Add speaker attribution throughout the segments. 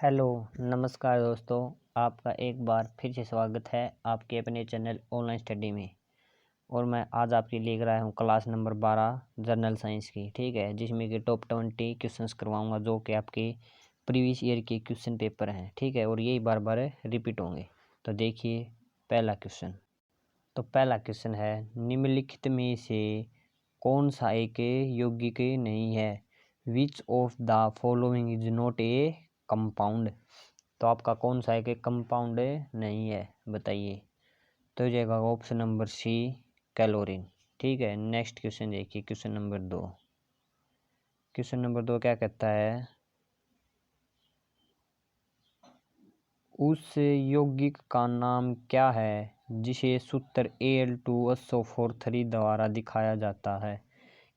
Speaker 1: Hello, नमस्कार दोस्तों। आपका एक बार फिर से स्वागत है आपके अपने चैनल ऑनलाइन स्टडी में। और मैं आज आपके लिए लेकर आया हूँ क्लास नंबर 12 जनरल साइंस की, ठीक है, जिसमें कि टॉप 20 क्वेश्चंस करवाऊँगा जो कि आपके प्रीवियस ईयर के क्वेश्चन पेपर हैं, ठीक है, और यही बार बार रिपीट होंगे। तो देखिए पहला क्वेश्चन। तो पहला क्वेश्चन है, निम्नलिखित में से कौन सा एक यौगिक नहीं है? Which of the following is not a compound? तो आपका कौन सा एक कंपाउंड नहीं है, बताइए। तो हो जाएगा ऑप्शन नंबर सी, कैलोरीन। ठीक है, नेक्स्ट क्वेश्चन देखिए, क्वेश्चन नंबर 2। क्वेश्चन नंबर 2 क्या कहता है? उस यौगिक का नाम क्या है जिसे सूत्र Al2SO4 द्वारा दिखाया जाता है?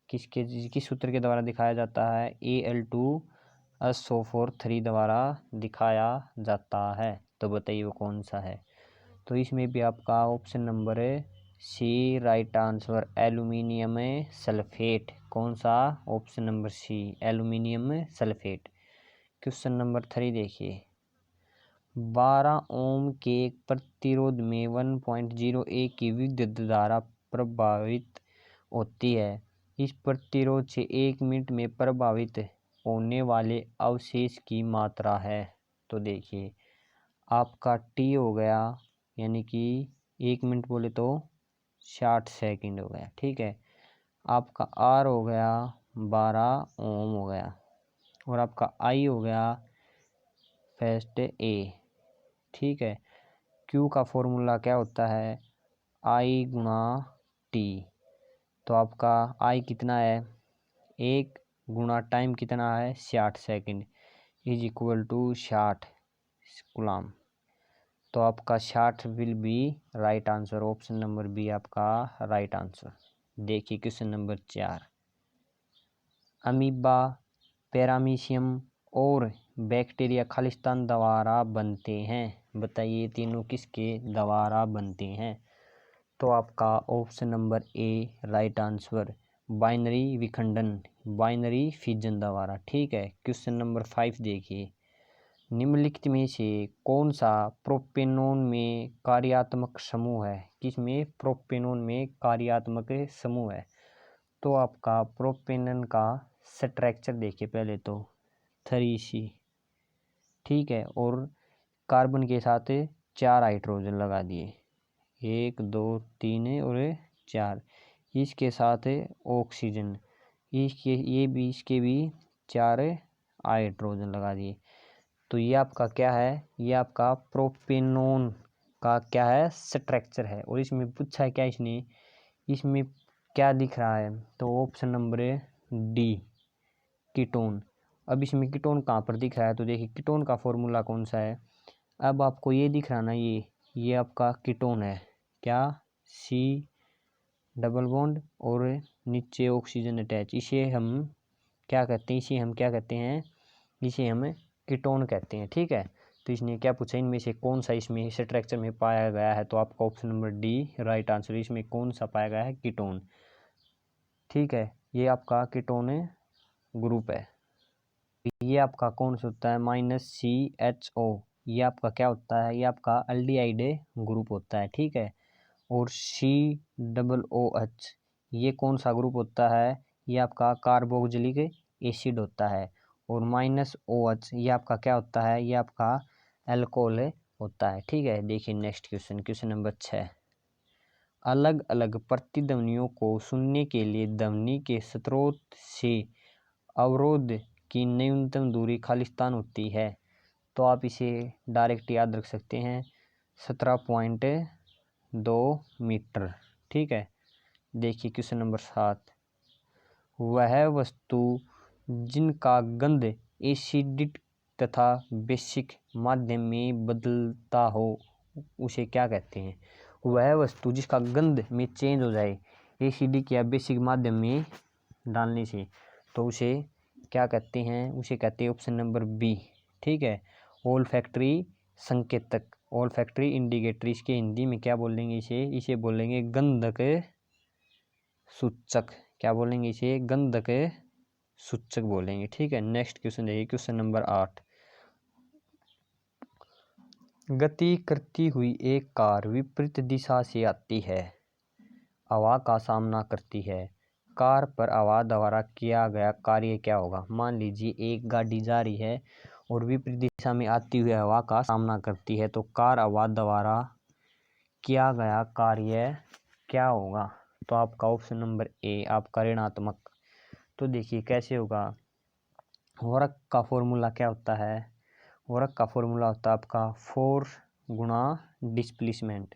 Speaker 1: किस सूत्र के द्वारा दिखाया जाता है? Al2SO4 द्वारा दिखाया जाता है। तो बताइए वो कौन सा है? तो इसमें भी आपका option number C right answer, aluminium sulphate. कौन सा? Option number C, aluminium sulphate. Question number 3 देखिए, 12 ओम के प्रतिरोध में 1.08 की विद्युत धारा प्रभावित होती है। इस प्रतिरोध से 1 मिनट में प्रभावित होने वाले अवशेष की मात्रा है। तो देखिए आपका टी हो गया, यानी कि 1 मिनट बोले तो 60 सेकंड हो गया, ठीक है। आपका आर हो गया 12 ओम हो गया, और आपका आई हो गया फर्स्ट ए, ठीक है। क्यू का फॉर्मूला क्या होता है? आई गुणा टी। तो आपका आई कितना है? 1 गुणा टाइम कितना है? 60 second is equal to 60 coulomb. तो आपका 60 will be right answer, option number B आपका राइट आंसर। देखिए क्वेश्चन नंबर 4, अमीबा, पैरामीशियम और बैक्टीरिया खालिस्तान द्वारा बनते हैं। बताइए तीनों किसके द्वारा बनते हैं? तो आपका option number A right answer, binary विखंडन, बाइनरी फिजन द्वारा, ठीक है। क्वेश्चन नंबर 5 देखिए, निम्नलिखित में से कौन सा प्रोपेनॉन में कार्यात्मक समूह है? किसमें? प्रोपेनॉन में कार्यात्मक समूह है। तो आपका प्रोपेनॉन का स्ट्रक्चर देखिए पहले तो 3C, ठीक है, और कार्बन के साथ 4 हाइड्रोजन लगा दिए, 1 2 3 और 4। इसके साथ ऑक्सीजन, इसके भी 4 हाइड्रोजन लगा दिए। तो ये आपका क्या है? ये आपका प्रोपेनॉन का क्या है? स्ट्रक्चर है। और इसमें पूछा है क्या इसमें क्या दिख रहा है? तो ऑप्शन नंबर डी, कीटोन। अब इसमें कीटोन कहाँ पर दिख रहा है? तो देखिए कीटोन का फॉर्मूला कौन सा है? अब आपको ये दिख रहा ना, ये आपका कीटोन है क्या? सी डबल बॉन्ड और नीचे ऑक्सीजन अटैच। इसे हम क्या कहते हैं? इसे हम कीटोन कहते हैं, ठीक है। तो इसने क्या पूछा, इनमें से कौन सा इसमें स्ट्रक्चर में पाया गया है? तो आपका option number D right answer, इसमें कौन सा पाया गया है? कीटोन, ठीक है। ये आपका कीटोन ग्रुप है। ये आपका कौन सा होता है? -CHO। ये आपका क्या होता है? ये आपका एल्डिहाइड ग्रुप होता है, ठीक है। और COOH, ये कौन सा ग्रुप होता है? ये आपका कार्बोक्जिलिक एसिड होता है। और -OH ये आपका क्या होता है? ये आपका अल्कोहल होता है, ठीक है। देखिए नेक्स्ट क्वेश्चन, क्वेश्चन नंबर 6, अलग अलग प्रतिध्वनियों को सुनने के लिए ध्वनि के स्रोत से अवरोध की न्यूनतम दूरी खालिस्तान होती है। तो आप इसे डायरेक्ट याद रख सकते हैं, 17.2 मीटर, ठीक है। देखिए क्वेश्चन नंबर 7, वह वस्तु जिनका गंध एसिडिक तथा बेसिक माध्यम में बदलता हो उसे क्या कहते हैं? वह वस्तु जिसका गंध में चेंज हो जाए एसिडिक या बेसिक माध्यम में डालने से, तो उसे क्या कहते हैं? उसे कहते हैं ऑप्शन नंबर बी, ठीक है, ओल फैक्ट्री संकेतक, ओल फैक्ट्री इंडिकेटर। इसके हिंदी में क्या बोलेंगे? इसे बोलेंगे गंधक सूचक। क्या बोलेंगे? इसे गंधक सूचक बोलेंगे, ठीक है। नेक्स्ट क्वेश्चन देखिए, क्वेश्चन नंबर 8, गति करती हुई एक कार विपरीत दिशा से आती है, हवा का सामना करती है। कार पर हवा द्वारा किया गया कार्य क्या होगा? मान लीजिए एक गाड़ी जा रही है और विपरीत दिशा में आती हुई हवा का सामना करती है, तो कार हवा द्वारा किया गया कार्य क्या होगा? तो आपका ऑप्शन नंबर ए आपका ऋणात्मक। तो देखिए कैसे होगा। वर्क का फॉर्मूला क्या होता है? वर्क का फॉर्मूला होता है आपका फोर्स गुणा डिस्प्लेसमेंट।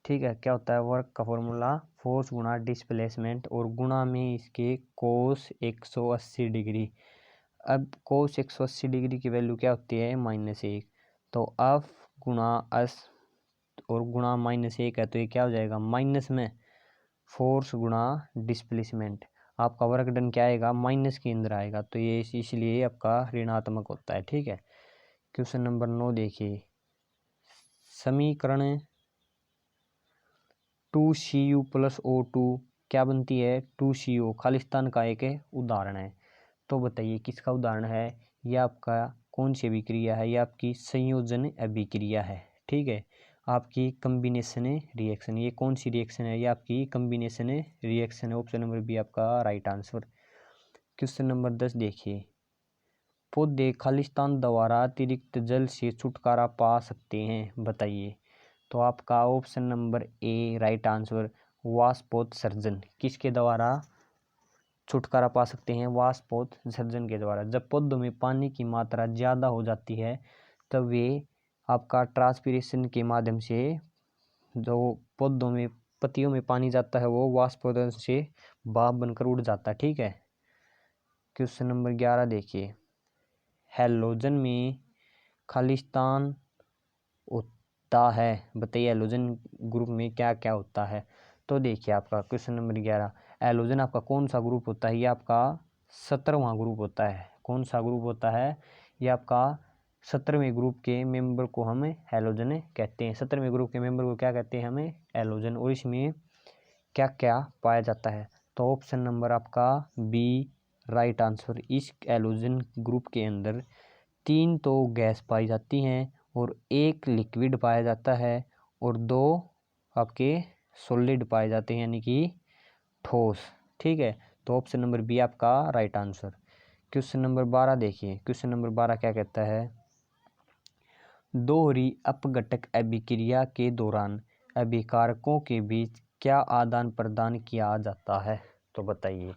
Speaker 1: ठीक है, क्या होता है वर्क का फॉर्मूला? फोर्स गुणा डिस्प्लेसमेंट और गुणा में इसके कोस 180 डिग्री। अब कोस 180 डिग्री की वैल्यू क्या होती है? -1। तो एफ गुणा एस और गुणा -1 है, तो ये क्या हो जाएगा? माइनस में फोर्स गुणा डिस्प्लेसमेंट। आपका वर्क डन क्या आएगा? माइनस के अंदर आएगा, तो ये इसलिए आपका ऋणात्मक होता है। ठीक है, क्वेश्चन नंबर 9 देखिए। समीकरण 2Cu + O2 क्या बनती है? 2CO खालिस्तान का एक उदाहरण है। तो बताइए किसका उदाहरण है? यह आपका कौन सी अभिक्रिया है? यह आपकी संयोजन अभिक्रिया है। ठीक है, आपकी कम्बिनेशन रिएक्शन। ये कौन सी रिएक्शन है? ये आपकी कम्बिनेशन रिएक्शन है। ऑप्शन नंबर बी आपका राइट आंसर। क्वेश्चन नंबर 10 देखिए। पौधे खालिस्तान द्वारा अतिरिक्त जल से छुटकारा पा सकते हैं, बताइए। तो आपका option number A right answer वाष्पोत्सर्जन। किसके द्वारा छुटकारा पा सकते हैं? वाष्पोत्सर्जन के द्वारा। जब पौधों में पानी की मात्रा ज़्यादा हो जाती है तब वे आपका ट्रांसपीरेशन के माध्यम से जो पौधों में पत्तियों में पानी जाता है वो वाष्पोत्सर्जन से भाप बनकर उड़ जाता है। ठीक है, क्वेश्चन नंबर 11 देखिए। हैलोजन में खालिस्तान होता है, बताइए हैलोजन ग्रुप में क्या क्या होता है? तो देखिए आपका क्वेश्चन नंबर 11, हैलोजन आपका कौन सा ग्रुप होता है? ये आपका 17वां ग्रुप होता है। कौन सा ग्रुप होता है? ये आपका 17वें ग्रुप के मेंबर को हम हैलोजन कहते हैं। 17वें ग्रुप के मेंबर को क्या कहते हैं? हमें हैलोजन। और इसमें क्या क्या पाया जाता है? तो ऑप्शन नंबर आपका बी राइट आंसर। इस हैलोजन ग्रुप के अंदर 3 तो गैस पाई जाती हैं और 1 लिक्विड पाया जाता है और 2 आपके सॉलिड पाए जाते हैं, यानी कि ठोस। ठीक है, तो ऑप्शन नंबर बी आपका राइट आंसर। क्वेश्चन नंबर 12 देखिए। क्वेश्चन नंबर 12 क्या कहता है? दोहरी अपघटक अभिक्रिया के दौरान अभिकारकों के बीच क्या आदान प्रदान किया जाता है? तो बताइए।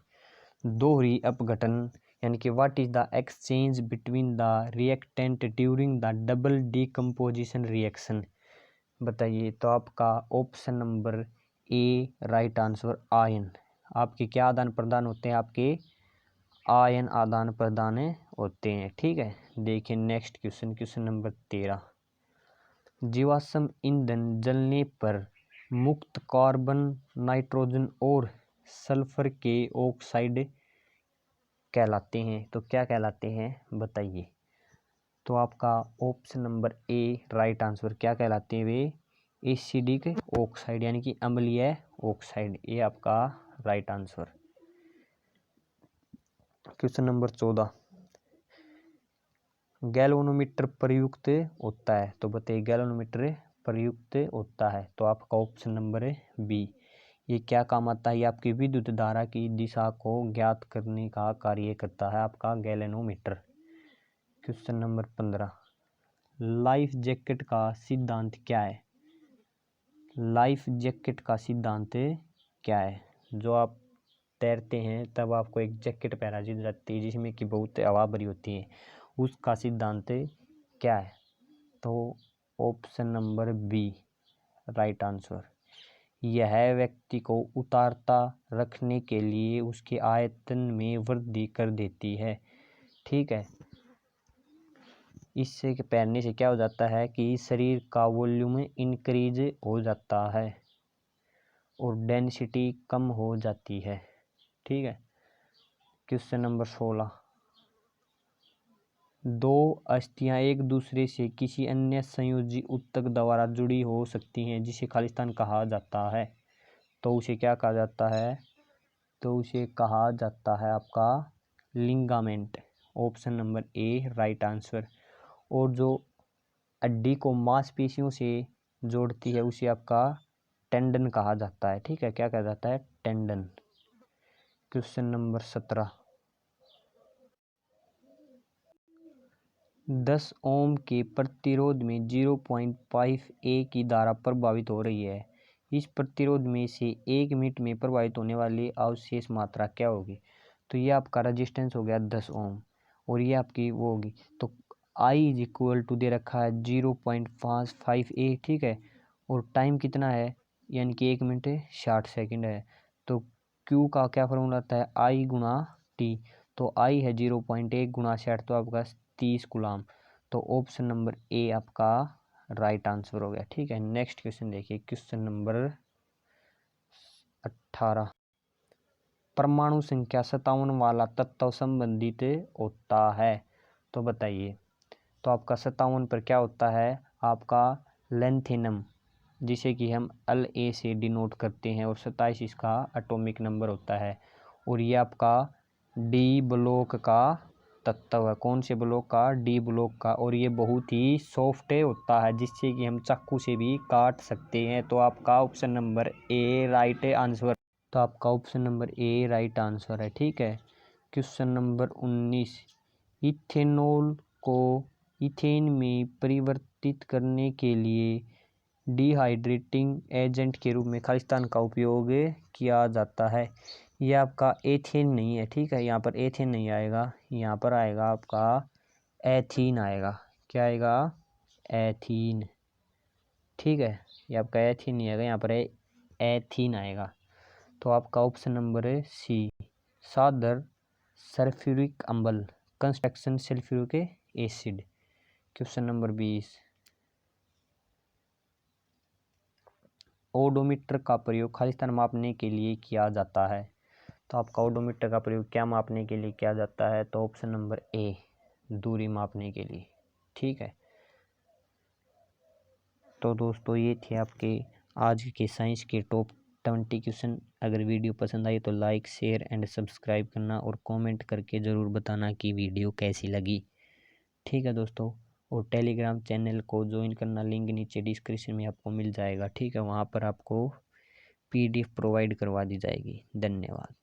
Speaker 1: दोहरी अपघटन यानी कि what is the exchange between the reactant during the double decomposition reaction, बताइए। तो आपका option number A right answer ion. आपके क्या आदान प्रदान होते हैं? आपके आयन आदान प्रदान होते हैं। ठीक है, देखिए नेक्स्ट क्वेश्चन। Question number 13। जीवाश्म ईंधन जलने पर मुक्त कार्बन, नाइट्रोजन और सल्फर के ऑक्साइड कहलाते हैं। तो क्या कहलाते हैं? बताइए। तो आपका option number A right answer. क्या कहलाते हैं वे? एसिडिक ऑक्साइड, यानी कि अम्लीय ऑक्साइड। ये आपका right answer. Question number 14। Galvanometer प्रयुक्त होता है, तो बताइए गैल्वेनोमीटर प्रयुक्त होता है। तो आपका ऑप्शन नंबर बी। ये क्या काम आता है? ये आपकी विद्युत धारा की दिशा को ज्ञात करने का कार्य करता है, आपका galvanometer. Question number 15। Life jacket का सिद्धांत क्या है? लाइफ जैकेट का सिद्धांत क्या है? जो आप तैरते हैं तब आपको एक जैकेट पहना दी जाती है जिसमें कि बहुत हवा भरी होती है, उसका सिद्धांत क्या है? तो option number B right answer. यह व्यक्ति को उतारता रखने के लिए उसके आयतन में वृद्धि कर देती है। ठीक है, इससे पहनने से क्या हो जाता है कि शरीर का वॉल्यूम इंक्रीज हो जाता है और डेंसिटी कम हो जाती है। ठीक है, क्वेश्चन नंबर 16। दो अस्थियां एक दूसरे से किसी अन्य संयोजी ऊतक द्वारा जुड़ी हो सकती हैं जिसे खालिस्तान कहा जाता है, तो उसे क्या कहा जाता है? तो उसे कहा जाता है आपका ligament. Option number A right answer. और जो हड्डी को मांसपेशियों से जोड़ती है उसे आपका टेंडन कहा जाता है। ठीक है, क्या कहा जाता है? टेंडन। क्वेश्चन नंबर 17, 10 ओम के प्रतिरोध में 0.5 A की धारा प्रभावित हो रही है। इस प्रतिरोध में से 1 मिनट में प्रभावित होने वाली अवशेष मात्रा क्या होगी? तो ये आपका रजिस्टेंस हो गया 10 ओम और ये आपकी वो होगी, तो I इज इक्वल टू दे रखा है 0.5 A। ठीक है, और टाइम कितना है, यानी कि 1 मिनट 60 सेकेंड है। तो Q का क्या फॉर्मूला आता है? I गुणा T। तो I है 0.1 गुणा 60, तो आपका 30 गुलाम। तो ऑप्शन नंबर ए आपका राइट आंसर हो गया। ठीक है, नेक्स्ट क्वेश्चन देखिए, क्वेश्चन नंबर 18, परमाणु संख्या 57 वाला तत्व संबंधित होता है। तो बताइए, तो आपका 57 पर क्या होता है? आपका लेंथेनम, जिसे कि हम La से डिनोट करते हैं, और 27 इसका एटॉमिक नंबर होता है। और ये आपका डी ब्लॉक का तत्व है। कौन से ब्लॉक का? डी ब्लॉक का। और ये बहुत ही सॉफ्ट होता है, जिससे कि हम चाकू से भी काट सकते हैं। तो आपका option number A right answer. तो आपका option number A right answer है। ठीक है, क्वेश्चन नंबर 19, इथेनॉल को इथेन में परिवर्तित करने के लिए डिहाइड्रेटिंग एजेंट के रूप में खालिस्तान का उपयोग किया जाता है। यह आपका एथेन नहीं है। ठीक है, यहाँ पर एथेन नहीं आएगा, यहाँ पर आएगा आपका एथीन आएगा। क्या आएगा? एथीन। ठीक है, ये आपका एथीन नहीं आएगा, यहाँ पर एथीन आएगा। तो आपका ऑप्शन नंबर है सी, सादर सल्फ्यूरिक अम्ल, construction sulphuric acid. Question number 20, odometer का प्रयोग खालिस्तान मापने के लिए किया जाता है। तो आपका ओडोमीटर का प्रयोग क्या मापने के लिए किया जाता है? तो ऑप्शन नंबर ए, दूरी मापने के लिए। ठीक है, तो दोस्तों ये थे आपके आज के साइंस के टॉप 20 क्वेश्चन। अगर वीडियो पसंद आई तो लाइक, शेयर एंड सब्सक्राइब करना और कमेंट करके ज़रूर बताना कि वीडियो कैसी लगी। ठीक है दोस्तों, और टेलीग्राम चैनल को ज्वाइन करना, लिंक नीचे डिस्क्रिप्शन में आपको मिल जाएगा। ठीक है, वहाँ पर आपको PDF प्रोवाइड करवा दी जाएगी। धन्यवाद।